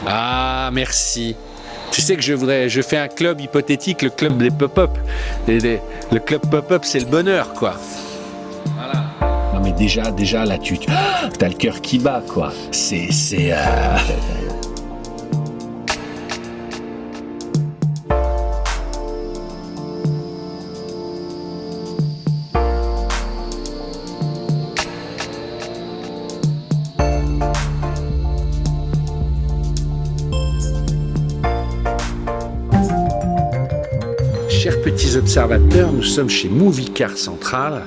Ah, merci. Tu sais que je fais un club hypothétique, le club des pop-up. Le club pop-up, c'est le bonheur, quoi. Voilà. Non, mais déjà, là, t'as le cœur qui bat, quoi. Chers petits observateurs, nous sommes chez Movie Car Central,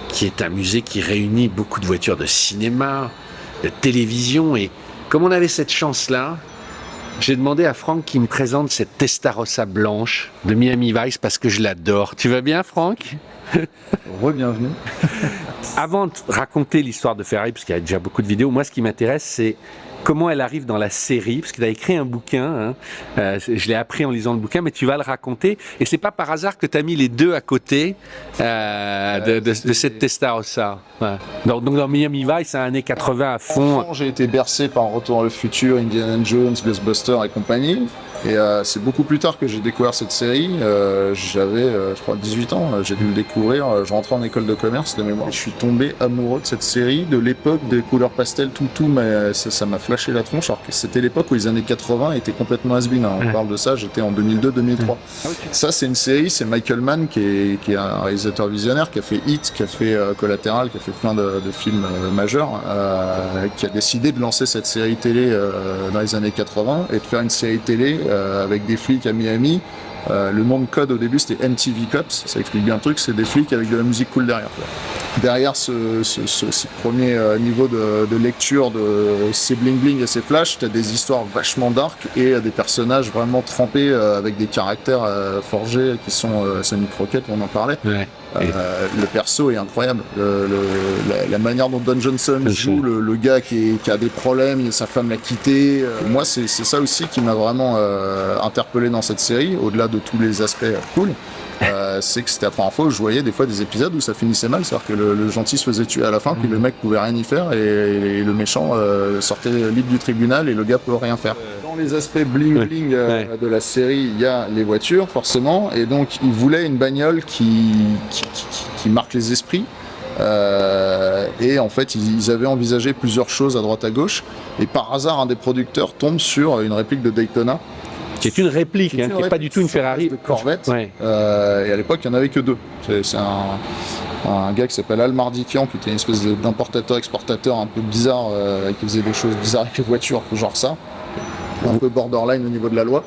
qui est un musée qui réunit beaucoup de voitures de cinéma, de télévision. Et comme on avait cette chance-là, j'ai demandé à Franck qu'il me présente cette Testarossa blanche de Miami Vice parce que je l'adore. Tu vas bien, Franck? Re-bienvenue. Avant de raconter l'histoire de Ferrari, parce qu'il y a déjà beaucoup de vidéos, moi ce qui m'intéresse c'est comment elle arrive dans la série, parce que tu as écrit un bouquin, hein. Je l'ai appris en lisant le bouquin, mais tu vas le raconter, et c'est pas par hasard que tu as mis les deux à côté de cette Testarossa. Ouais. Donc dans Miami Vice, c'est années 80 à fond. J'ai été bercé par Retour vers le futur, Indiana Jones, Ghostbusters et compagnie. Et c'est beaucoup plus tard que j'ai découvert cette série. J'avais, je crois, 18 ans. J'ai dû le découvrir. Je rentrais en école de commerce de mémoire. Je suis tombé amoureux de cette série, de l'époque des couleurs pastel, tout. Mais ça m'a flashé la tronche. Alors que c'était l'époque où les années 80 étaient complètement has-been. Hein. On parle de ça. J'étais en 2002-2003. Ça, c'est une série. C'est Michael Mann qui est un réalisateur visionnaire, qui a fait Hit, qui a fait Collateral, qui a fait plein de films majeurs, qui a décidé de lancer cette série télé dans les années 80 et de faire une série télé avec des flics à Miami. Le nom de code au début c'était MTV Cops, ça explique bien le truc, c'est des flics avec de la musique cool derrière. Derrière ce premier niveau de lecture de ces bling bling et ces flashs, t'as des histoires vachement dark et des personnages vraiment trempés avec des caractères forgés qui sont Sonny Crockett, on en parlait. Ouais. Le perso est incroyable. La manière dont Don Johnson joue le gars qui a des problèmes, sa femme l'a quitté. Moi, c'est ça aussi qui m'a vraiment interpellé dans cette série, au-delà de tous les aspects cool. C'est que c'était la première fois où je voyais des fois des épisodes où ça finissait mal, c'est-à-dire que le gentil se faisait tuer à la fin, puis le mec pouvait rien y faire et le méchant sortait libre du tribunal et le gars peut rien faire. Dans les aspects bling bling de la série, il y a les voitures forcément, et donc ils voulaient une bagnole qui marque les esprits. Et en fait ils avaient envisagé plusieurs choses à droite à gauche, et par hasard un des producteurs tombe sur une réplique de Daytona. Qui est une réplique, qui n'est pas du tout une Ferrari. De Corvette. Ouais. Et à l'époque, il n'y en avait que deux. C'est un gars qui s'appelle Al Mardikian, qui était une espèce d'importateur-exportateur un peu bizarre, qui faisait des choses bizarres avec les voitures, genre ça. Un peu borderline au niveau de la loi.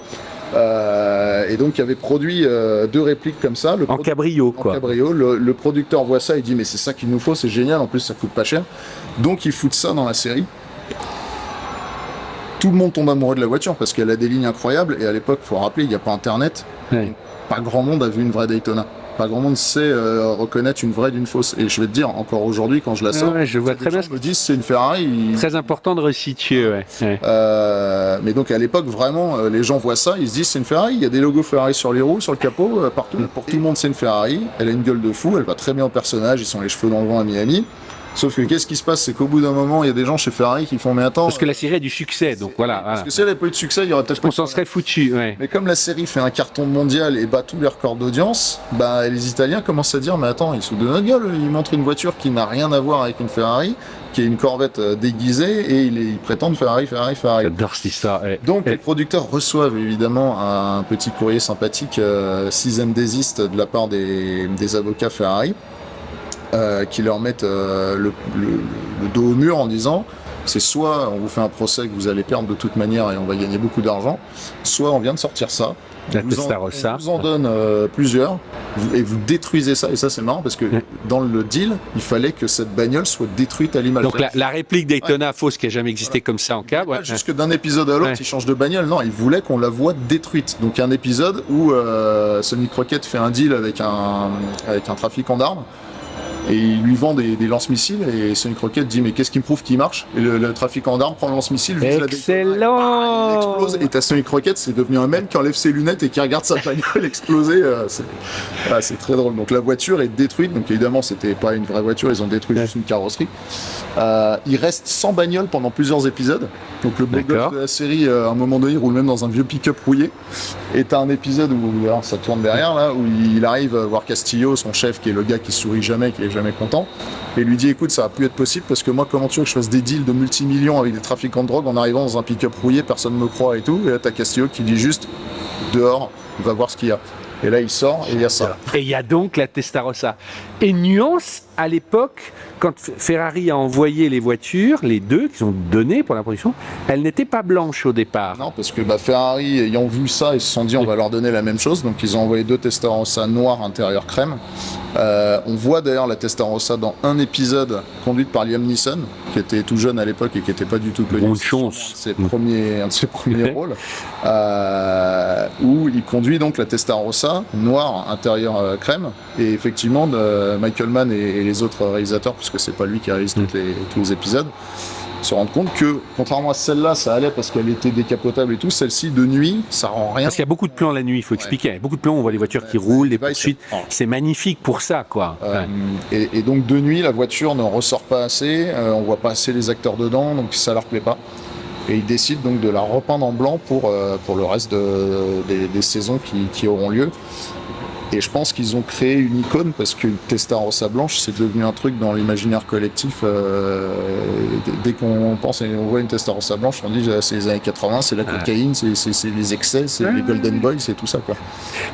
Et donc, il avait produit deux répliques comme ça. En cabrio, quoi. En cabrio. Le producteur voit ça et dit, mais c'est ça qu'il nous faut, c'est génial, en plus ça coûte pas cher. Donc, il fout ça dans la série. Tout le monde tombe amoureux de la voiture parce qu'elle a des lignes incroyables, et à l'époque, il faut rappeler, il n'y a pas internet, pas grand monde a vu une vraie Daytona. Pas grand monde sait reconnaître une vraie d'une fausse. Et je vais te dire, encore aujourd'hui, quand je la sors, je vois très bien. Je me dis c'est une Ferrari. Très important de resituer, mais donc à l'époque, vraiment, les gens voient ça, ils se disent c'est une Ferrari. Il y a des logos Ferrari sur les roues, sur le capot, partout. Pour tout le monde, c'est une Ferrari. Elle a une gueule de fou, elle va très bien au personnage, ils sont les cheveux dans le vent à Miami. Sauf que qu'est-ce qui se passe, c'est qu'au bout d'un moment, il y a des gens chez Ferrari qui font mais attends. Parce que la série a du succès, donc voilà. Parce que si elle n'avait pas eu de succès, il y aurait peut-être. On s'en serait foutu, Mais comme la série fait un carton mondial et bat tous les records d'audience, les Italiens commencent à dire mais attends, ils se foutent de notre gueule, ils montrent une voiture qui n'a rien à voir avec une Ferrari, qui est une Corvette déguisée, et ils prétendent Ferrari. J'adore cette histoire. Donc les producteurs reçoivent évidemment un petit courrier sympathique, cease and desist, de la part des avocats Ferrari. Qui leur mettent le dos au mur en disant c'est soit on vous fait un procès que vous allez perdre de toute manière et on va gagner beaucoup d'argent, soit on vient de sortir ça, on vous en donne plusieurs et vous détruisez ça. Et ça c'est marrant parce que dans le deal il fallait que cette bagnole soit détruite à l'image. Donc la réplique Daytona fausse qui n'a jamais existé comme ça en cab. Jusque d'un épisode à l'autre ils changent de bagnole, non, ils voulaient qu'on la voie détruite. Donc il y a un épisode où Sonny Crockett fait un deal avec un trafiquant d'armes. et il lui vend des lance-missiles et Sonny Crockett dit mais qu'est-ce qui me prouve qu'il marche, et le trafiquant d'armes prend le lance-missile, vise la Excellent. il explose, et t'as Sonny Crockett, c'est devenu un mec qui enlève ses lunettes et qui regarde sa bagnole exploser. C'est très drôle. Donc la voiture est détruite, donc évidemment c'était pas une vraie voiture, ils ont détruit juste une carrosserie. Il reste sans bagnole pendant plusieurs épisodes. Donc le beau gosse de la série, à un moment donné, il roule même dans un vieux pick-up rouillé. Et t'as un épisode où, alors, ça tourne derrière là, où il arrive voir Castillo, son chef, qui est le gars qui sourit jamais, qui est jamais content, et lui dit écoute, ça va plus être possible parce que moi, comment tu veux que je fasse des deals de multimillions avec des trafiquants de drogue en arrivant dans un pick-up rouillé, personne me croit et tout. Et là t'as Castillo qui dit juste dehors, va voir ce qu'il y a. Et là, il sort et il y a ça. Et il y a donc la Testarossa. Et nuance, à l'époque, quand Ferrari a envoyé les voitures, les deux qu'ils ont données pour la production, elles n'étaient pas blanches au départ. Non, parce que Ferrari, ayant vu ça, ils se sont dit on va leur donner la même chose. Donc ils ont envoyé 2 Testarossa noires intérieur crème. On voit d'ailleurs la Testarossa dans un épisode conduite par Liam Neeson, qui était tout jeune à l'époque et qui n'était pas du tout connu. Bonne chance. Un de ses premiers rôles. Où il conduit donc la Testarossa noire intérieur crème. Et effectivement, Michael Mann et les autres réalisateurs, puisque c'est pas lui qui réalise tous les épisodes, se rendent compte que, contrairement à celle-là, ça allait parce qu'elle était décapotable et tout, celle-ci, de nuit, ça rend rien. Parce qu'il y a beaucoup de plans la nuit, il faut expliquer. Il y a beaucoup de plans, on voit les voitures qui roulent, les poursuites. C'est magnifique pour ça, quoi. Et donc, de nuit, la voiture ne ressort pas assez, on voit pas assez les acteurs dedans, donc ça leur plaît pas. Et ils décident donc de la repeindre en blanc pour le reste des saisons qui auront lieu. Et je pense qu'ils ont créé une icône parce qu'une Testarossa blanche, c'est devenu un truc dans l'imaginaire collectif. Dès qu'on pense et on voit une Testarossa blanche, on dit c'est les années 80, c'est la cocaïne, c'est les excès, c'est les Golden Boys, c'est tout ça, quoi.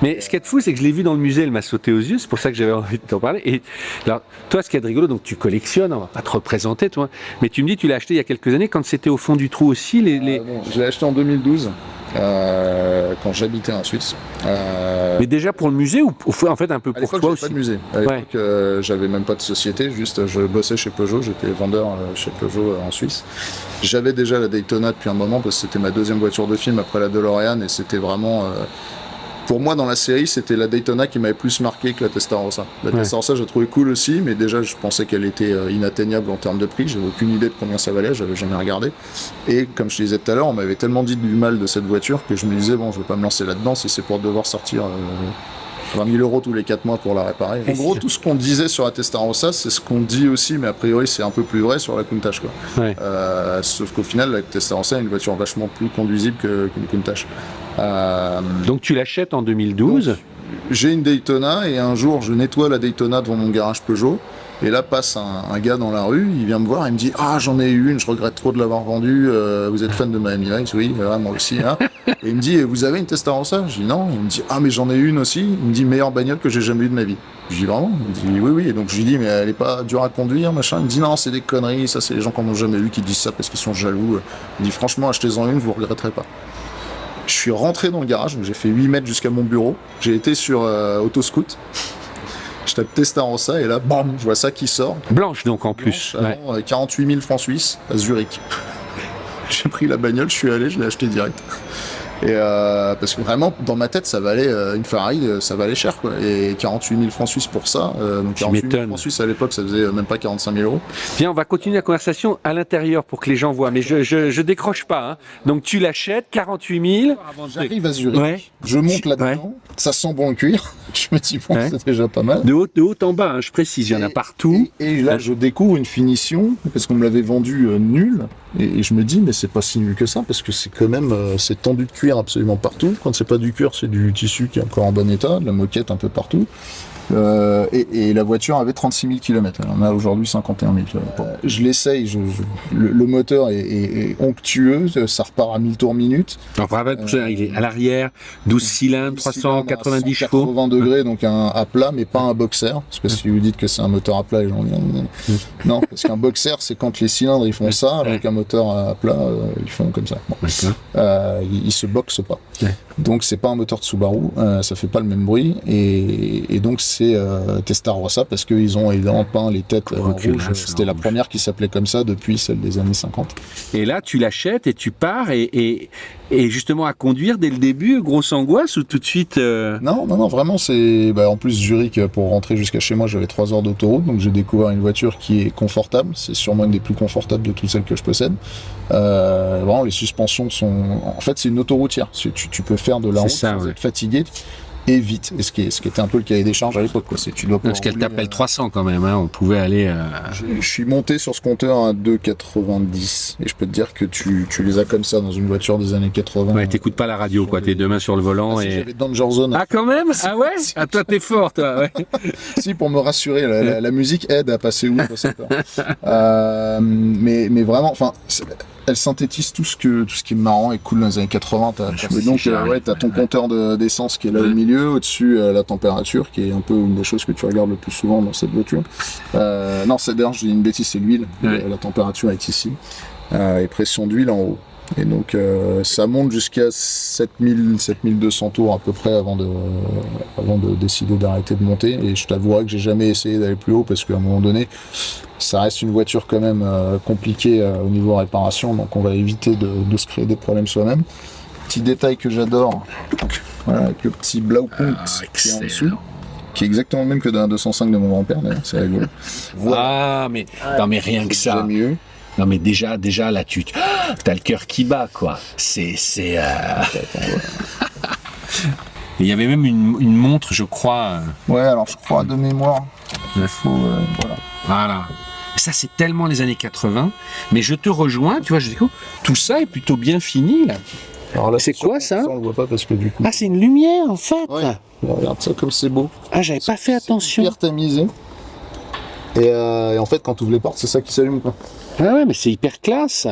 Mais ce qui est fou, c'est que je l'ai vu dans le musée, elle m'a sauté aux yeux, c'est pour ça que j'avais envie de t'en parler. Et alors, toi, ce qui est rigolo, donc tu collectionnes, on va pas te représenter, toi, mais tu me dis, tu l'as acheté il y a quelques années quand c'était au fond du trou aussi. Je l'ai acheté en 2012. Quand j'habitais en Suisse. Mais déjà pour le musée ou en fait un peu pour toi aussi? Pas de musée. À l'époque, j'avais même pas de société, juste je bossais chez Peugeot, j'étais vendeur chez Peugeot en Suisse. J'avais déjà la Daytona depuis un moment parce que c'était ma deuxième voiture de film après la DeLorean et c'était vraiment... Pour moi, dans la série, c'était la Daytona qui m'avait plus marqué que la Testarossa. La Testarossa, je la trouvais cool aussi, mais déjà, je pensais qu'elle était inatteignable en termes de prix. J'avais aucune idée de combien ça valait, j'avais jamais regardé. Et comme je te disais tout à l'heure, on m'avait tellement dit du mal de cette voiture que je me disais, bon, je vais pas me lancer là-dedans si c'est pour devoir sortir 20 000 € tous les 4 mois pour la réparer. En gros, tout ce qu'on disait sur la Testarossa, c'est ce qu'on dit aussi, mais a priori, c'est un peu plus vrai sur la Countach, quoi. Sauf qu'au final, la Testarossa est une voiture vachement plus conduisible qu'une Countach. Donc tu l'achètes en 2012. Donc, j'ai une Daytona et un jour je nettoie la Daytona devant mon garage Peugeot et là passe un gars dans la rue, il vient me voir et me dit j'en ai eu une, je regrette trop de l'avoir vendue, vous êtes fan de Miami Vice? Oui, moi aussi, hein. Et il me dit vous avez une Testarossa? Je dis non. Il me dit mais j'en ai une aussi. Il me dit meilleure bagnole que j'ai jamais eue de ma vie. Je dis vraiment? Il me dit oui. Et donc je lui dis mais elle est pas dure à conduire, machin. Il me dit non, c'est des conneries, ça c'est les gens qui n'en ont jamais eu qui disent ça parce qu'ils sont jaloux. Il me dit franchement achetez-en une, vous regretterez pas. Je suis rentré dans le garage, donc j'ai fait 8 mètres jusqu'à mon bureau. J'ai été sur Autoscout. Je tape Testarossa et là, bam, je vois ça qui sort. Blanche donc en plus. 48 000 francs suisses à Zurich. J'ai pris la bagnole, je suis allé, je l'ai acheté direct. Et parce que vraiment, dans ma tête, ça valait une Ferrari, ça valait cher, quoi. Et 48 000 francs suisses pour ça. Donc 48 000 francs suisses à l'époque, ça faisait même pas 45 000 €. Viens, on va continuer la conversation à l'intérieur pour que les gens voient. Mais je décroche pas. Hein. Donc tu l'achètes, 48 000. J'arrive à Zurich, je monte là-dedans, ça sent bon le cuir. Je me dis bon, c'est déjà pas mal. De haut en bas, hein, je précise, il y en a partout. Et là, je découvre une finition parce qu'on me l'avait vendu nulle. Et je me dis mais c'est pas si nul que ça parce que c'est quand même c'est tendu de cuir absolument partout. Quand c'est pas du cuir, c'est du tissu qui est encore en bon état, de la moquette un peu partout. Et la voiture avait 36 000 km. Elle en a aujourd'hui 51 000 km. Je l'essaye, le moteur est onctueux, ça repart à 1000 tours minute. On rappelle, il est à l'arrière, 12 cylindres, 390 chevaux. 180 degrés, donc à plat, mais pas un boxer. Parce que si vous dites que c'est un moteur à plat, les gens disent non, parce qu'un boxer, c'est quand les cylindres ils font ça, alors qu'un moteur à plat, ils font comme ça. Bon. Ils se boxent pas. Donc c'est pas un moteur de Subaru, ça fait pas le même bruit, et donc c'est Testarossa, parce qu'ils ont évidemment peint les têtes en rouge. Reculasse, C'était la rouge. première qui s'appelait comme ça depuis celle des années 50. Et là, tu l'achètes et tu pars et justement à conduire dès le début, grosse angoisse ou tout de suite Non, vraiment, c'est... en plus, Zurich, pour rentrer jusqu'à chez moi, j'avais 3 heures d'autoroute, donc j'ai découvert une voiture qui est confortable. C'est sûrement une des plus confortables de toutes celles que je possède. Vraiment, les suspensions sont... En fait, c'est une autoroutière. Tu peux faire de la C'est route ça, sans ouais. être fatigué et vite. Et ce qui était un peu le cahier des charges à l'époque, quoi. Tu dois Parce qu'elle rouler, t'appelle 300 quand même, hein. On pouvait aller... Je suis monté sur ce compteur à 2,90 et je peux te dire que tu les as comme ça dans une voiture des années 80. Ouais, t'écoutes pas la radio, quoi. T'es deux mains sur le volant Si et... j'avais Danger Zone. Ah, quand même? Ah ouais? Ah, toi, t'es fort, toi, ouais. Si, pour me rassurer, la musique aide à passer outre ça. Mais vraiment, enfin, elle synthétise tout ce qui est marrant et cool dans les années 80. T'as ton compteur d'essence qui est là au milieu, au-dessus la température, qui est un peu une des choses que tu regardes le plus souvent dans cette voiture. Non, d'ailleurs, je dis une bêtise, c'est l'huile. Ouais. La température est ici. Et pression d'huile en haut. Et donc ça monte jusqu'à 7200 tours à peu près avant de décider d'arrêter de monter. Et je t'avouerai que j'ai jamais essayé d'aller plus haut parce qu'à un moment donné, ça reste une voiture quand même compliquée au niveau réparation, donc on va éviter de se créer des problèmes soi-même. Petit détail que j'adore, voilà, avec le petit Blaupunkt qui est en dessous, qui est exactement le même que dans la 205 de mon grand-père, d'ailleurs, c'est rigolo. Voilà. Ah, mais... Non, mais rien que ça. Déjà mieux. Non, mais déjà là, t'as le cœur qui bat, quoi. Il y avait même une montre, je crois. Ouais, alors je crois de mémoire, il faut... voilà. Voilà. Ça, c'est tellement les années 80. Mais je te rejoins, tu vois, je dis, tout ça est plutôt bien fini, là. Alors là, C'est quoi, ça? On le voit pas parce que du coup... Ah, c'est une lumière, en fait. Ouais. Regarde ça comme c'est beau. Ah, j'avais pas fait attention. Hyper tamisé. Et en fait, quand tu ouvres les portes, c'est ça qui s'allume, quoi. Ah ouais, mais c'est hyper classe.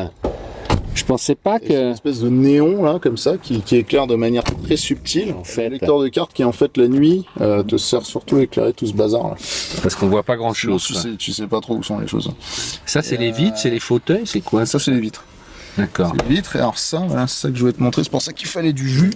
Je pensais pas Et c'est une que... espèce de néon, là, comme ça, qui éclaire de manière très subtile. En fait. Le lecteur de carte qui, en fait, la nuit, te sert surtout à éclairer tout ce bazar, là. Parce qu'on voit pas Sinon, grand-chose. tu sais pas trop où sont les choses. Ça, c'est les vitres, c'est les fauteuils, c'est quoi? Ça, c'est les vitres. D'accord. C'est les vitres, et alors ça, voilà, c'est ça que je voulais te montrer. C'est pour ça qu'il fallait du jus.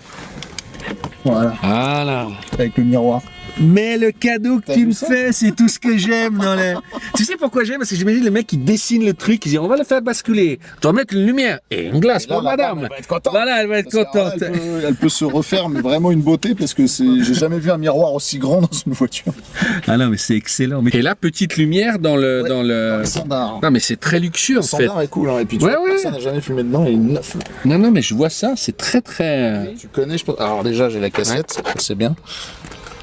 Voilà, Voilà. avec le miroir. Mais le cadeau que T'as tu vu me ça fais, c'est tout ce que j'aime dans les... Tu sais pourquoi j'aime? Parce que j'imagine le mec qui dessine le truc, il dit on va le faire basculer, tu vas mettre une lumière et une glace Et là, pour la madame. femme, elle va être contente. Voilà, elle va être Parce que, alors contente. là, elle peut se refaire, mais vraiment une beauté, parce que j'ai jamais vu un miroir aussi grand dans une voiture. Ah non, mais c'est excellent. Et là, petite lumière dans le... Ouais, dans le... Le standard. Non, mais c'est très luxueux Le en fait. standard est cool, hein. Et puis tu Ouais, vois, ouais. personne n'a jamais fumé dedans, et il est neuf. Non, non, mais je vois ça, c'est très très... Tu connais, je pense. Alors déjà, j'ai la cassette, ça, c'est bien.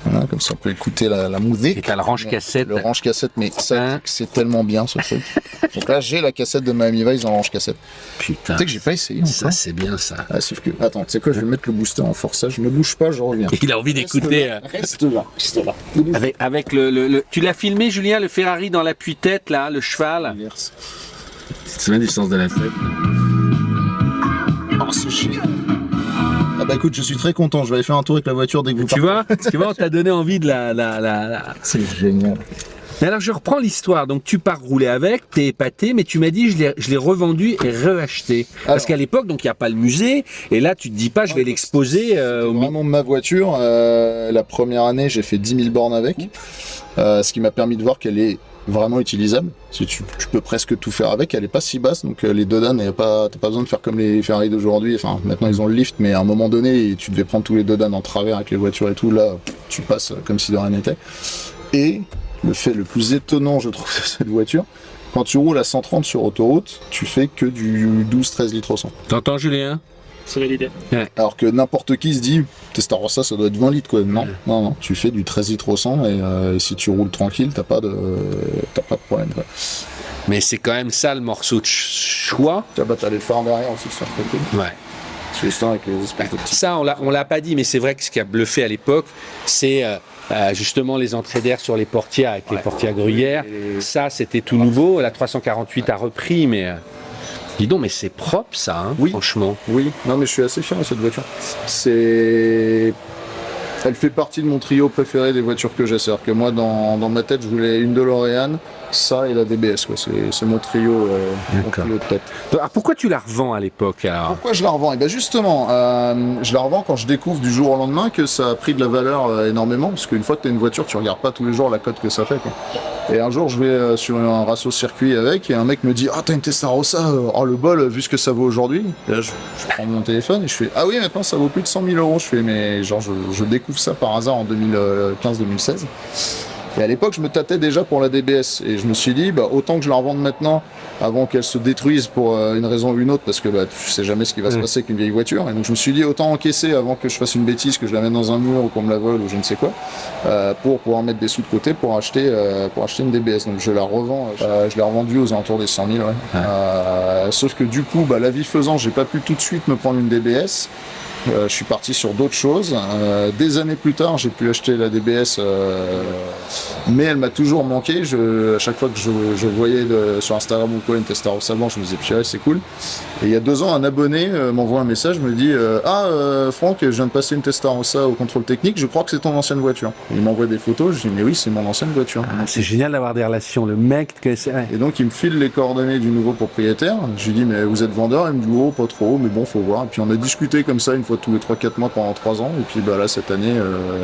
Voilà, comme ça on peut écouter la Et musique. t'as le range-cassette. Le range cassette, mais ça, Hein c'est tellement bien ce truc. Donc là, j'ai la cassette de Miami Vice en range cassette. Putain, Tu sais que j'ai pas essayé ça encore. c'est bien ça. Ah, sauf que, attends, tu sais quoi, je vais mettre le booster en forçage. Ne bouge pas, je reviens. Il a envie d'écouter... Reste là, reste là. Avec le... Tu l'as filmé, Julien, le Ferrari dans l'appui-tête, là, le cheval. C'est bien du sens de la fête. Oh, c'est chiant. Ah bah écoute, je suis très content. Je vais aller faire un tour avec la voiture dès que vous Tu partez. vois, on t'a donné envie de la... C'est génial. Mais alors, je reprends l'histoire. Donc, tu pars rouler avec, t'es épaté, mais tu m'as dit, je l'ai revendu et reacheté. Parce Alors. qu'à l'époque, donc, il n'y a pas le musée. Et là, tu te dis pas, je vais l'exposer au musée. Vraiment ma voiture. La première année, j'ai fait 10 000 bornes avec. Ce qui m'a permis de voir qu'elle est vraiment utilisable. Si tu peux presque tout faire avec. Elle est pas si basse, donc les dodanes, t'as pas besoin de faire comme les Ferrari d'aujourd'hui. Enfin, maintenant ils ont le lift, mais à un moment donné, tu devais prendre tous les dodanes en travers avec les voitures et tout. Là, tu passes comme si de rien n'était. Et le fait le plus étonnant, je trouve, de cette voiture, quand tu roules à 130 sur autoroute, tu fais que du 12-13 litres au 100. T'entends, Julien? C'est validé. Alors que n'importe qui se dit, Testarossa, ça doit être 20 litres, quoi. Non, non, tu fais du 13 litres au 100 et si tu roules tranquille, t'as pas de problème, quoi. Mais c'est quand même ça le morceau de choix. T'as les phares derrière aussi, ça fait cool. Ouais. C'est l'histoire avec les espèces de petits. Ça, on l'a pas dit, mais c'est vrai que ce qui a bluffé à l'époque, c'est justement les entrées d'air sur les portières avec les portières gruyères. Ça, c'était tout nouveau. La 348 a repris, mais dis donc, mais c'est propre ça, hein, Oui. franchement. Oui, non mais je suis assez fier de cette voiture. Elle fait partie de mon trio préféré des voitures que j'ai. C'est-à-dire que moi, dans ma tête, je voulais une DeLorean, ça et la DBS, quoi. C'est mon trio de tête. Alors pourquoi tu la revends à l'époque alors? Pourquoi je la revends? Et bien justement, je la revends quand je découvre du jour au lendemain que ça a pris de la valeur énormément, parce qu'une fois que tu as une voiture, tu regardes pas tous les jours la cote que ça fait, quoi. Et un jour, je vais sur un rasso circuit avec, et un mec me dit: ah, t'as une Testarossa, oh le bol, vu ce que ça vaut aujourd'hui. Et là, je prends mon téléphone et je fais: ah oui, maintenant ça vaut plus de 100 000 euros. Je fais: mais genre, je découvre ça par hasard en 2015-2016. Et à l'époque, je me tâtais déjà pour la DBS. Et je me suis dit, bah, autant que je la revende maintenant, avant qu'elle se détruise pour une raison ou une autre, parce que bah, tu sais jamais ce qui va se passer avec une vieille voiture. Et donc je me suis dit, autant encaisser avant que je fasse une bêtise, que je la mette dans un mur ou qu'on me la vole ou je ne sais quoi, pour pouvoir mettre des sous de côté pour acheter une DBS. Donc je la revends, je l'ai revendue aux alentours des 100 000. Ouais. Sauf que du coup, bah, la vie faisant, j'ai pas pu tout de suite me prendre une DBS. Je suis parti sur d'autres choses. Des années plus tard, j'ai pu acheter la DBS, mais elle m'a toujours manqué. À chaque fois que je voyais sur Instagram ou quoi une Testarossa blanche, je me disais: purée, c'est cool. Et il y a 2 ans, un abonné m'envoie un message, me dit: Franck, je viens de passer une Testarossa au contrôle technique, je crois que c'est ton ancienne voiture. Il m'envoie des photos, je dis: mais oui, c'est mon ancienne voiture. C'est génial d'avoir des relations, le mec que c'est. Et donc il me file les coordonnées du nouveau propriétaire. Je lui dis: mais vous êtes vendeur? Il me dit: oh, pas trop, mais bon, faut voir. Et puis on a discuté comme ça une fois tous les 3-4 mois pendant 3 ans. Et puis bah là, cette année,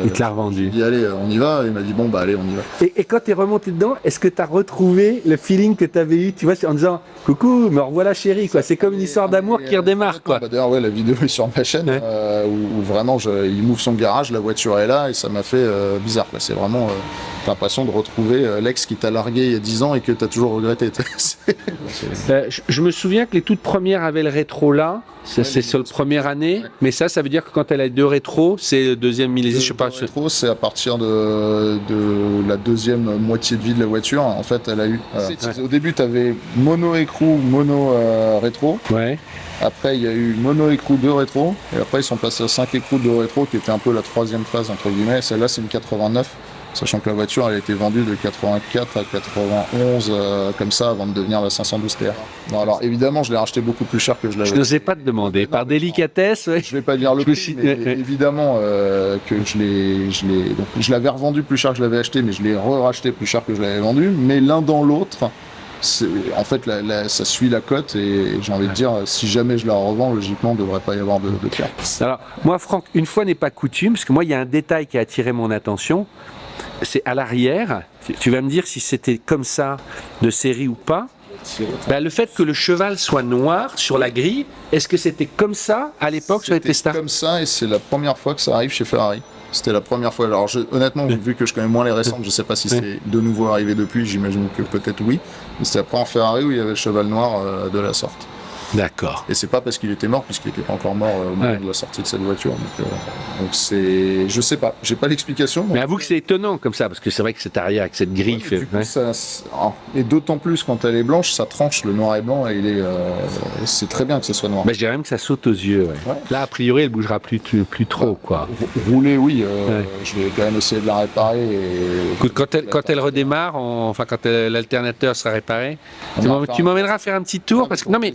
il te l'a revendu. Il dit: allez, on y va. Et il m'a dit: bon, bah allez, on y va. Et quand tu es remonté dedans, est-ce que tu as retrouvé le feeling que tu avais eu, tu vois, en disant: coucou, me revoilà chérie, quoi. C'est comme une histoire d'amour qui redémarre, quoi. Bah, d'ailleurs, ouais, la vidéo est sur ma chaîne, où vraiment il m'ouvre son garage, la voiture est là, et ça m'a fait bizarre, quoi. C'est vraiment l'impression de retrouver l'ex qui t'a largué il y a 10 ans et que tu as toujours regretté. Je me souviens que les toutes premières avaient le rétro là. C'est sur la première année, mais ça veut dire que quand elle a 2 rétros, c'est le deuxième millésime, je sais pas. Rétro, c'est à partir de la deuxième moitié de vie de la voiture. En fait, elle a eu. Au début, tu avais mono écrou, mono rétro. Ouais. Après, il y a eu mono écrou 2 rétro. Et après, ils sont passés à 5 écrous 2 rétro, qui était un peu la 3e phase, entre guillemets. Celle-là, c'est une 89. Sachant que la voiture, elle a été vendue de 84 à 91, comme ça, avant de devenir la 512 TR. Bon, alors évidemment, je l'ai racheté beaucoup plus cher que je l'avais. Je n'osais pas te demander, par délicatesse. Ouais. Je vais pas dire le prix, mais évidemment que je l'avais revendu plus cher que je l'avais acheté, mais je l'ai racheté plus cher que je l'avais vendu. Mais l'un dans l'autre, en fait, ça suit la cote, et j'ai envie de dire, si jamais je la revends, logiquement, il ne devrait pas y avoir de perte. Alors, moi, Franck, une fois n'est pas coutume, parce que moi, il y a un détail qui a attiré mon attention. C'est à l'arrière, tu vas me dire si c'était comme ça de série ou pas. Ben, le fait que le cheval soit noir sur la grille, est-ce que c'était comme ça à l'époque sur les Testa? C'était comme ça, et c'est la première fois que ça arrive chez Ferrari. C'était la première fois. Alors honnêtement, vu que je connais moins les récentes, je sais pas si c'est de nouveau arrivé depuis, j'imagine que peut-être oui. Mais c'était la première Ferrari où il y avait le cheval noir de la sorte. D'accord. Et c'est pas parce qu'il était mort, puisqu'il était pas encore mort au moment de la sortie de cette voiture. Donc c'est, je sais pas, j'ai pas l'explication. Mais avoue que c'est étonnant comme ça, parce que c'est vrai que cette arrière avec cette grille fait. Et d'autant plus quand elle est blanche, ça tranche, le noir et blanc, et c'est très bien que ce soit noir. Mais je dirais même que ça saute aux yeux. Ouais. Ouais. Là, a priori, elle bougera plus trop, quoi. Rouler, oui. Je vais quand même essayer de la réparer. Écoute, quand elle redémarre, quand l'alternateur sera réparé, tu m'emmèneras faire un petit tour, parce que non mais.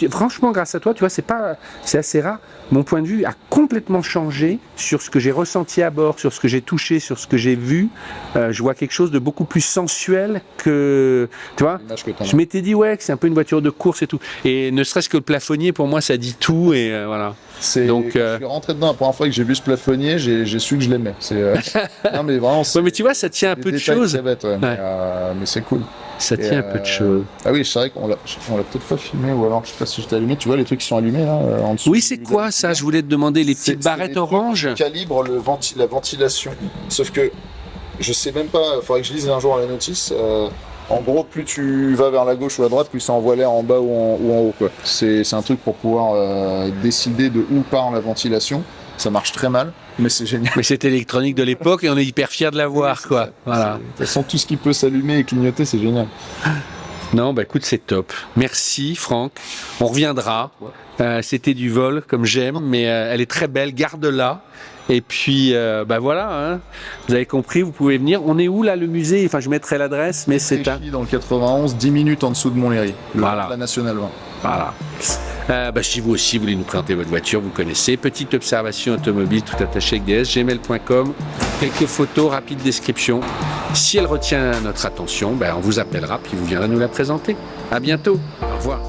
Franchement, grâce à toi, tu vois, c'est assez rare. Mon point de vue a complètement changé sur ce que j'ai ressenti à bord, sur ce que j'ai touché, sur ce que j'ai vu. Je vois quelque chose de beaucoup plus sensuel que, tu vois. Je m'étais dit que c'est un peu une voiture de course et tout. Et ne serait-ce que le plafonnier, pour moi, ça dit tout et voilà. Donc, je suis rentré dedans la première fois que j'ai vu ce plafonnier, j'ai su que je l'aimais. Non mais vraiment. Ouais, mais tu vois, ça tient un peu de choses. Mais c'est cool. Ça tient un peu de choses. Ah oui, c'est vrai qu'on l'a peut-être pas filmé, ou alors je sais pas si je t'ai allumé. Tu vois les trucs qui sont allumés là en dessous. Oui, c'est quoi ça? Je voulais te demander les petites barrettes oranges. Qui calibrent la ventilation. Sauf que je sais même pas. Il faudrait que je lise un jour la notice. En gros, plus tu vas vers la gauche ou la droite, plus ça envoie l'air en bas ou en haut, quoi. C'est un truc pour pouvoir décider de où part la ventilation. Ça marche très mal, mais c'est génial. Mais c'est électronique de l'époque et on est hyper fiers de l'avoir, quoi. Voilà. De toute façon, tout ce qui peut s'allumer et clignoter, c'est génial. Non, bah écoute, c'est top. Merci, Franck. On reviendra. C'était du vol, comme j'aime, mais elle est très belle. Garde-la. Et puis, voilà, hein. Vous avez compris, vous pouvez venir. On est où, là, le musée? Enfin, je mettrai l'adresse, mais c'est dans le 91, 10 minutes en dessous de Montlhéry. Voilà. La Nationale 20. Voilà. Si vous aussi voulez nous présenter votre voiture, vous connaissez. Petite observation automobile tout attaché avec DS, gmail.com. Quelques photos, rapide description. Si elle retient notre attention, on vous appellera puis vous viendrez nous la présenter. À bientôt. Au revoir.